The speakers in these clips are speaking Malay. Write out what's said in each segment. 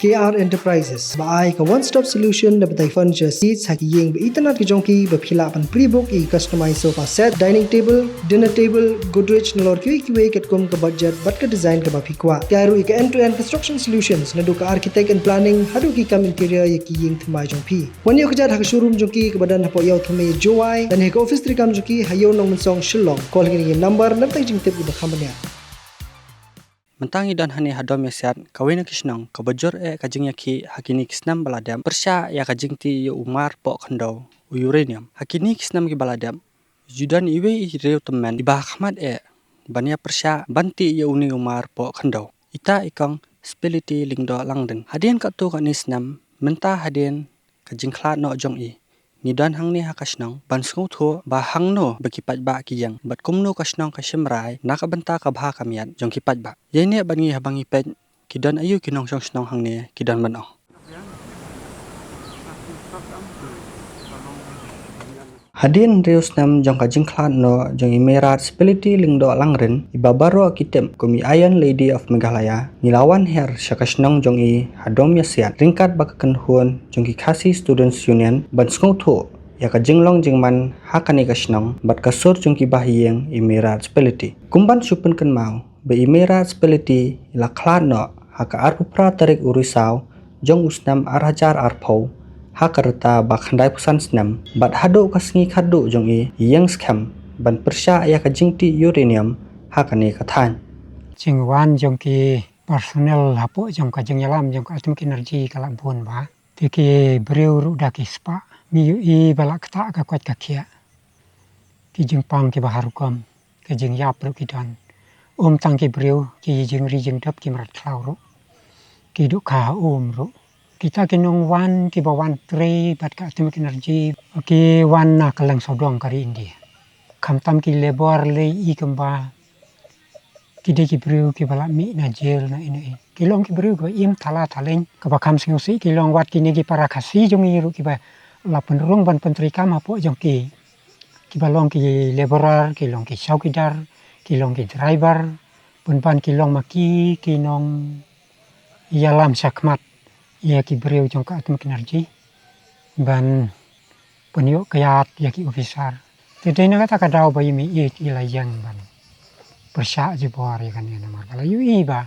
KR Enterprises baai ka one-stop solution na batay furniture seats haki yeng ba internet ki jongki ba phila pan pre-book I customized sofa set, dining table, dinner table, Godrej nalor ki way ket kom ka budget bat ka design ka ba phikwa. KR ka end-to-end construction solutions na do ka architect and planning hadu ki kam interior yaki yeng thmai jongpi. Wan yo kajat hak showroom jongki ka badan hapo yaw thmai jowai dan he ka office trikam jongki hayo nong mensong shillong. Call ni number nam tang jing tip ba khamanya. Mentangi dan hani hadom yasiat kawina kisnang kabajor kajing yaki hakini kisnam baladam persya ya kajing ti ya umar po khandau uranium hakini kisnam ki baladam judan iwe reu teman ibah khmat bania persya banti ya uni umar po khandau ita ikang speliti lingdo langden hadian ka tu ka nisnam menta hadian kajing khlat no jong nidan hang ni hakasnang bansung tho ba hang no bekipat ba kiyang bat kumno kasnang kasimrai nakabenta ka bha kamiat jong kipat ba yene bangi habangi pet kidan ayu kinong song snong hang ni kidan man Hadin reus nam jong kajing khlat no jong imerat speliti lingdo langren ibabaro kitem kumi Iron Lady of Meghalaya nilawan her syakasnong jong hadom yasiat ringkat bakakan huon jong khasi students union bansung tho ya kajing long jingman hakani kasnong bat kasur jong bahiyeng imerat speliti kumban supen kan mau be imerat speliti ila khlat no haka arpupra tarik urisau jong usnam arhajar arpau hakarta bakhandai pusan snam bat hado kasngi khadu jong yang skam ban persya ya kajing ti uranium hakane kathan jingwan jong ki personal hapo jong kajing yalam jong atomic energy kala bon ba tiki breu ru da ki spa mi I balak ta ka kwat ka kia ki jing pang ki baharukom ki jing yap ru ki dan tang ki breu ki jing ri jing dap ki marat klau ru ki du ka ru kita kinong wan ki bawan tre bat ka atomic energy ki wan na kalang sodong kari India kamtam ki lebor le I kemba ki de ki breu ki bala mi na jel na ini ki long ki breu ba im thala thaleng ka ba kam singosi ki long wat ki ne ki para khasi jong I ru ki ba la penrung ban pentri kam apo jong ki ba long ki laborer ki long ki saukidar ki long ki driver ban ki long maki ki nong yalam sakmat ya ki breu jong ka atomic energy ban penyo kayat ya ki officer tedai na kata kadau ba yimi ila yang ban persya jibor ya kan ya mar kala yu ba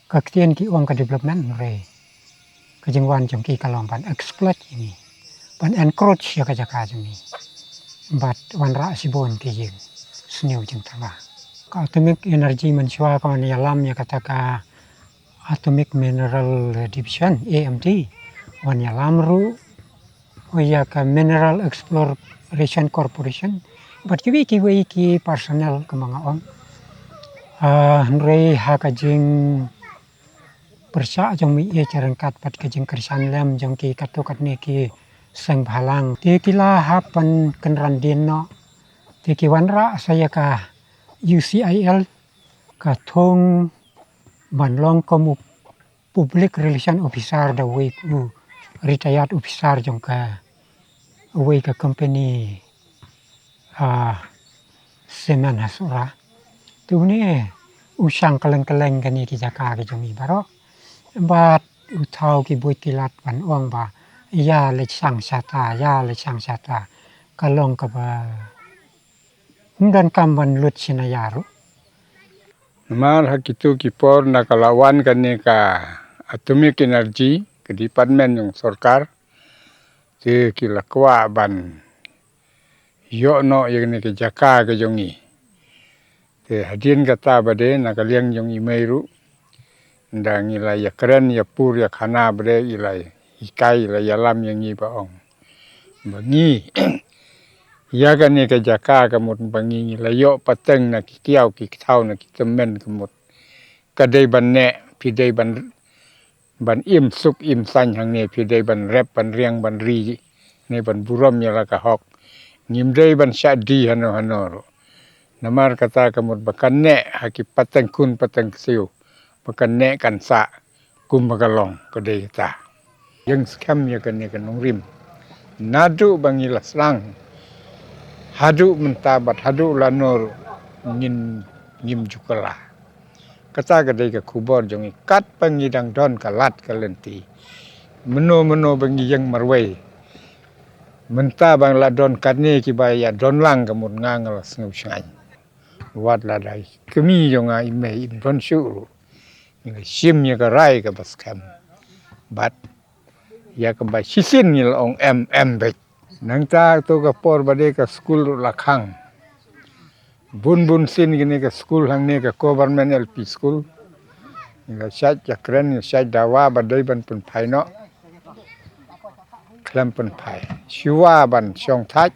kaktian ki ong ka development re kajingwan jong ki kalong ban exploit ini ban encroach ya ka jaka jemi bat wan ra sibon ki jing sneu jing tala ka atomic energy mensyua ka ni alam ya kata ka Atomic Mineral Division AMD wan ya lamru ya ka Mineral Exploration Corporation bat ki personnel ke mga on re ha ka jing persya jong mi ye charangkat pat ka jing kersan lem jong ki katokat ne ki sang bhalang ti kila hapan kenran din no ti ki wanra saya ka UCIL ka thong banlong komu public relation officer da way ku retired officer jong ka way ka company semen hasura tu ni usang kaleng-kaleng kani ki jaka ki jong baro bat uthau ki buit kilat ban ong ba ya le sang sata kalong ka ba hundan kam ban lut sinayaru Mar hakitu kipor nakalawan kani ka atomic energy ke department yung sarkar ti kilakwa ban yo no yene ke jaka ke jongi te hadin kata bade nakaliang jongi meiru ndang ila ya keren ya pur ya khana bade ila ikai ila yalam yang i baong bangi ya kani ke jaka kamut bangi ila yo pateng na kiau ki thau na kitemen kamut kadai ban ne pidai ban im suk im san hang ne pidai ban rep ban riang ban ri ne ban buram ya la ka hok ngimdai ban syadi hano namar kata kamut bakan ne haki pateng kun pateng siu bakan ne kan sa kum bakalong kadai ta yang skam ya kan nong rim nadu bangila slang hadu mentabat hadu lanur ngim jukala kata kedai ke kubur jong ikat pengidang don kalat kalenti meno bengi yang marwai menta bang la don katne ki baya don lang kamut ngangal sngau sangai wat la dai kemi jong ai me in don shu ni sim ya ka rai ka bas kam bat ya ka ba sisin ni ong em nang ta to ka por bade ka school lakhang bun sin gini ka school hang ne ka government LP school nga sat ya kren sat dawa badai ban pun phai no klam pun phai shiwa ban chong thach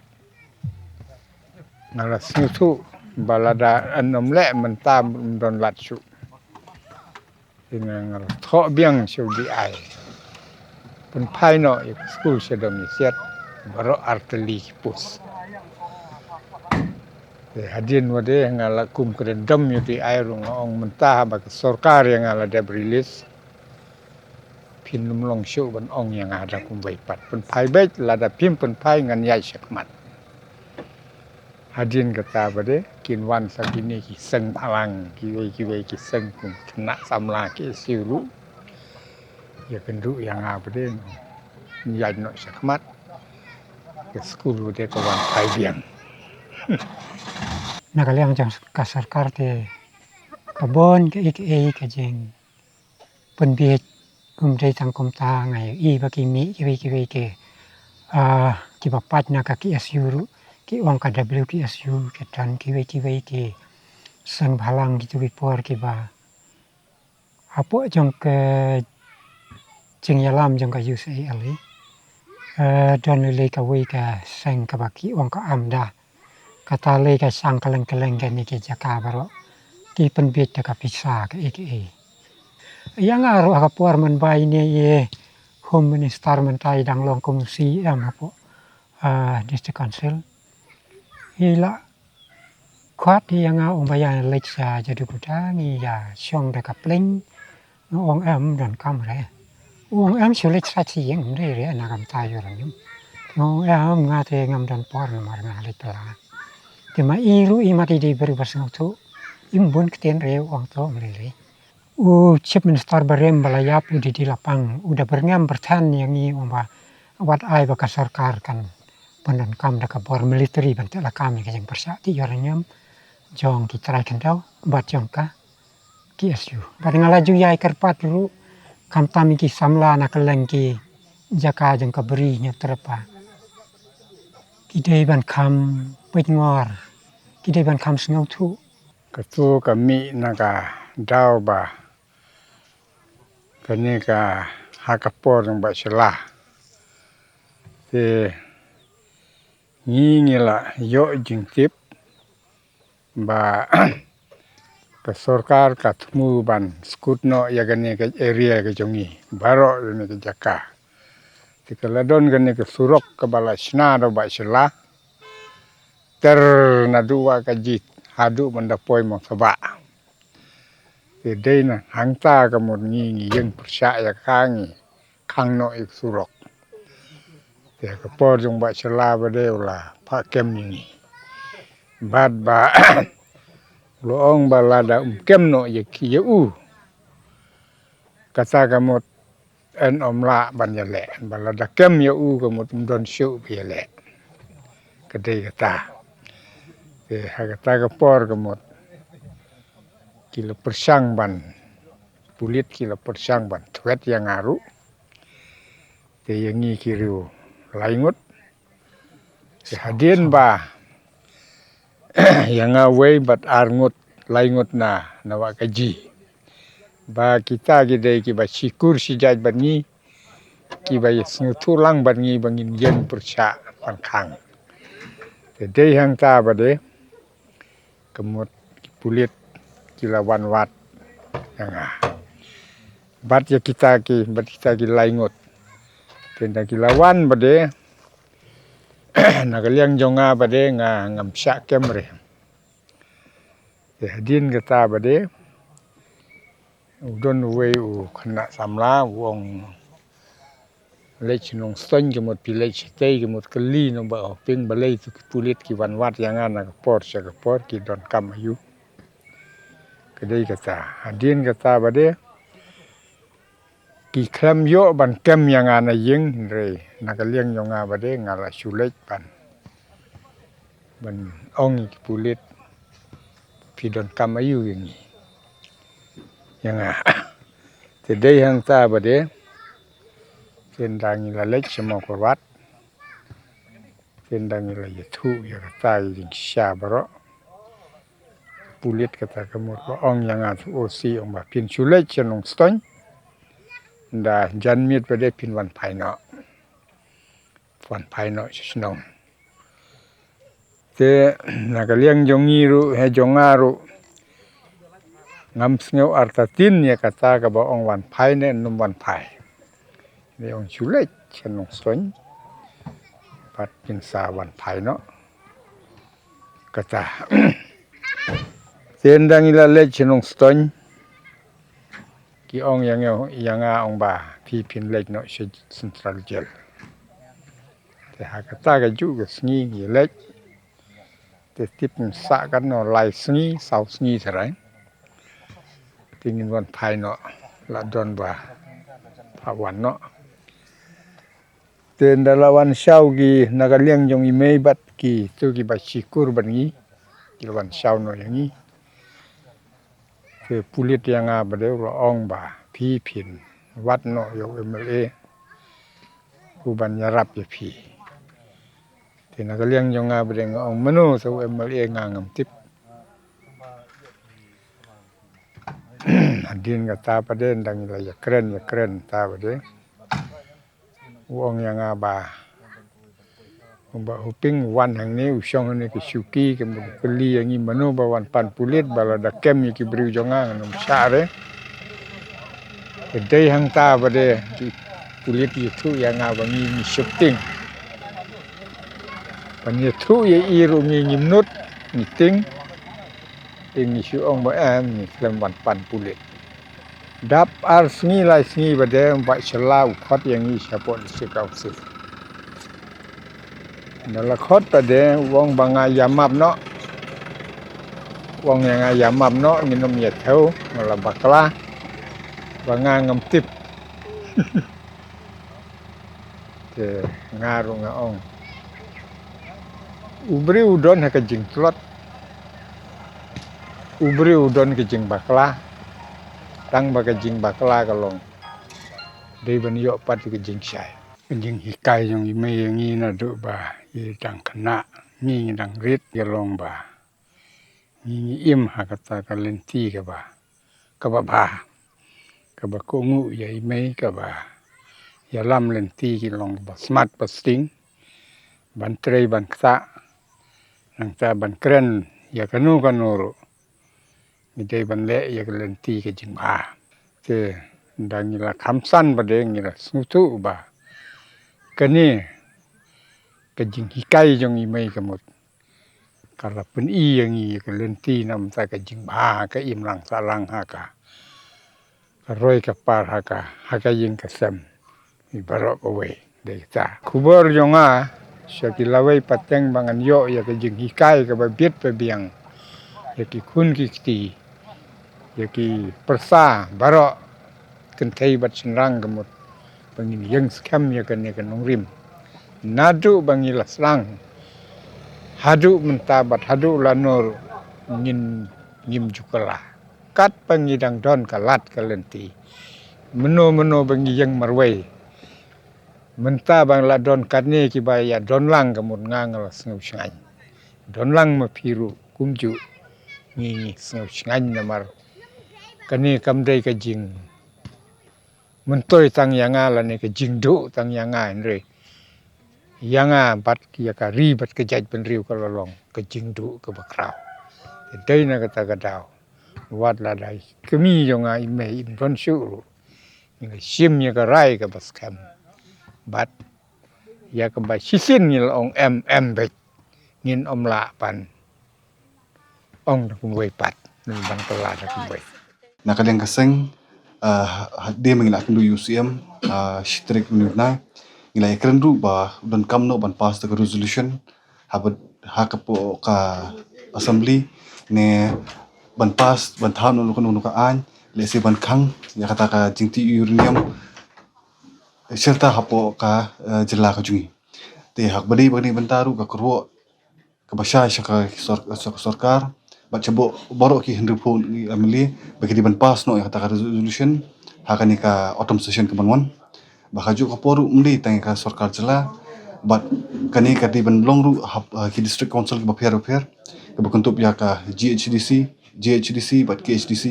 ngala snu thu balada anom le man tam don lat su ngal tho biang su di ai pun phai no school sedom ni set baro arteli pus hadin wade ngala kum kren dam yu di ai rung ong mentah ba sarkar yang ngala de release pin long show ban ong yang ada kum bai pat pun phai bet la da pim pun phai ngan yai sakmat hadin kata bade kin wan sakini ki seng palang ki we ki seng kum kena samla ki siru ya kendu yang bade yai no sakmat ke school de ko wan phai biang Nagaliang jang ka sarkar te kabon ke ke jeng penbiet dei tang kom ta ngai i ba ki mi ki ke ki ba pat na ka ki asyuru ki ong ka WTSU ke tan ki ke sang bhalang gitu bipor ki ba apo jong ke jeng yalam jong ka UCL don le ka we ka sang ka ba ki ong ka amda kata le ka sang kaleng ke ni ke jaka baro ki penbiet ka pisa ke yang aro ka por man bai ne ye home minister man tai dang long komisi am apo district council ila kwat yang ong bayan lek sa jadi kutangi ya syong de ka pleng ong am dan kam re ong am sule sa chi yang re na kam ta yo ram ong am nga te ngam dan por mar nga le pala te ma iru i mati di beri basang tu imbun keten re ong to re chief minister barem balayap udi di lapang udah berngam bertan yang i omba wat ai ba ka sarkar kan pandan kam da ka bor military ban la kam ke jeng persa ti yoranyam jong ki trai kan dau bat jong ka KSU bar ngalaju yai kerpat dulu kam tami ki samla na keleng ki jaka jeng ka beri nya terpa kidei ban kam pet ngor kidei ban kam snau thu ketu kami naga dau ba kani ka hakapor ng ba sila te ngila yo jingtip ba ka sarkar ka thmu ban skutno ya gani ka area ka jongi baro ni ka jaka te kala don gani ka surok ka bala sna do ba sila ter na duwa ka jit hadu manda poi mo saba te dei na hangta ka mon ngi yang persya ya kangi kangno ik surok te ka por jong ba sila ba de la pa kem ni bad ba loong balada kem no ye ki u kata kamot en omla ban ya le balada kem ye u kamot don shu ye le kedai kata te kata ka por kamot kilo persang ban pulit kilo persang ban twet yang ngaru te yangi kiru laingut te hadin ba yang away bat arngut laingut na nawa kaji ba kita gidei ki ba sikur sijaj bangi ki ba tulang bangi bangin yen persa pangkang te hang ta bade kemut pulit kilawan wat yang bat ya kita ki laingut tenda kilawan bade nagaliang jonga bade nga ngamsya kemre hadin kata bade udon we u khana samla wong lech nong ston kemot pilech tei kemot keli no ba ping balei tu pulit ki wan wat yang ana por sa por ki don kam ayu kedai kata hadin kata bade ki klem yo ban kem yang ana yeng re nakaliang yonga bade ngala sulek ban ong ki pulit pidon kamayu ini yang tedai hang ta bade sendangi lalek semua korwat sendangi la yetu ya kata yang syabaro pulit kata kamu ong yang osi ong ba pin sulek cenong ston da janmit bade pin wan paino senong te nakaliang jongiru he jongaru ngam sneu artatin ya kata ka ba ong wan pai ne num wan pai ni ong sulek cenong ston pat pin sa wan pai no kata sendang ila le cenong ston ki ong yang ong ba pi pin lek no central jail te ha kata ga ju ga sngi ye lek te tip sa kan no lai sngi sau sngi sarai tingin wan pai no la don ba pa wan no te ndalawan syau gi nakaliang jong imei bat ki tu ki ba syukur ban ngi ki wan syau no yang ngi te pulit yang ba de ong ba pi pin wat no yo MLA ku ban yarap ye pi te nakaliang jong ba de ong menu so MLA ngam tip adin kata pada ndang ya keren ta pada wong yang ba huping wan hang ni usong ni ki syuki ke beli yang menu ba wan pan pulit bala da kem ki beri jonga ngam sare kedai hang ta pada pulit itu yang ba ngi syuting pan itu ye iru ngi nut meeting ini si ong ba ni klem wan pan pulit dap ar sngi lai sngi bade ba selau khot yang ni sapot sekau sif dala khot bade wong banga yamap no wong yang yamap no minum ye thau ngala bakla banga ngam tip te ngaru nga ong ubri udon ha ka jingklot ubri udon ke jing bakla tang baga jing bakla kalong dei ban yo pat ke jing sai jing hikai jong i mei ngi na do ba i dang kena ngi dang rit ke long ba ngi im ha kata ka lenti ke ba ka ba ko ngu ya i mei ka ba ya lam lenti ki long ba smart pasting ban trei ban kta nang ta ban kren ya kanu kanuru midai ban le ya lenti ke jing ba te ndang ila khamsan ba de ngira sutu ba kani ke jing hikai jong i mai kamut kala pen i yang i ke lenti nam ta ke jing ba ke im lang salang ha ka roi ka par ha ka jing ka sem i barok away de ta kubur jonga syakilawai pateng bangan yo ya ke jing hikai ke ba bit pe biang ya ki kun ki ti ya ki persa barok kentai bat senrang kemut bangin yang skam ya kan nong rim nadu bangi laslang hadu mentabat hadu lanur ngin ngim jukala kat pangidang don kalat kalenti meno bangi yang marwai menta bang la don katne ki baya don lang kemut ngangal sngau sngai don lang mapiru kumju ngi sngau sngai namar kani kamdai ka jing mentoi tang yanga la ne ka jing do tang yanga nre yanga bat ki ka ri bat ka jaj pen riu ka lolong ka jing do ka bakrau dei na kata ka dau wat la dai kemi jonga i me in ron su ngi sim ya ka rai ka bas kam bat ya ka ba sisin ngil ong bet ngin om la pan ong na kum wei pat ni ban ka la da kum wei nakadang kaseng dia menginak du UCM strik nuna ngilai keren ba dan kamno ban pass the resolution habat hakapo ka assembly ne ban pas ban tham no kan ka an le se ban khang ya kata ka jingti uranium serta hapo ka jela ka jungi te hak badi bantaru ka kurwo ka basha shaka sarkar ba chabo borok ki hindu phone amli bagi ban pas no ya kata ka resolution hakani ka autumn session ka bangon ba khaju ka poru umli tang ka sarkar jela but kani ka di ban longru ki district council ka bapher ka bakuntup ya ka GHDC but KHDC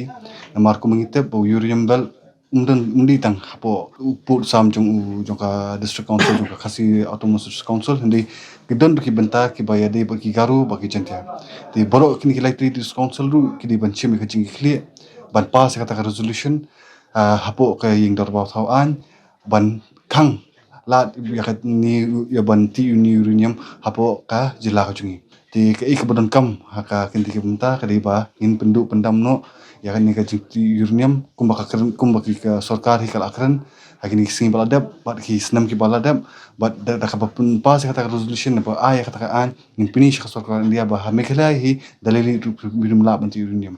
namar ko mangitep bo uranium bel undi tang hapo put sam jong ka district council jong ka khasi autonomous council hindi kidon ki benta ki bayade ba ki garu ba ki jentia ti boro kini ki electricity district council ru ki di ban chimi ka jingi clear ban pass ka ta resolution hapo ka ying dor ba thau an ban khang lat ya ka ni ya ban ti uranium hapo ka jila ka jungi ti ka ikabon kam haka kinti ki benta ka di ba in pendu pendam no ya kan ni ka uranium kumba ka sarkar hi kal akran hakini sing baladap bat ki snam ki baladap bat da ka pun pas kata resolution ba ay kata an in finish ka sarkar india ba ha mekhla hi dalili rum la banti uranium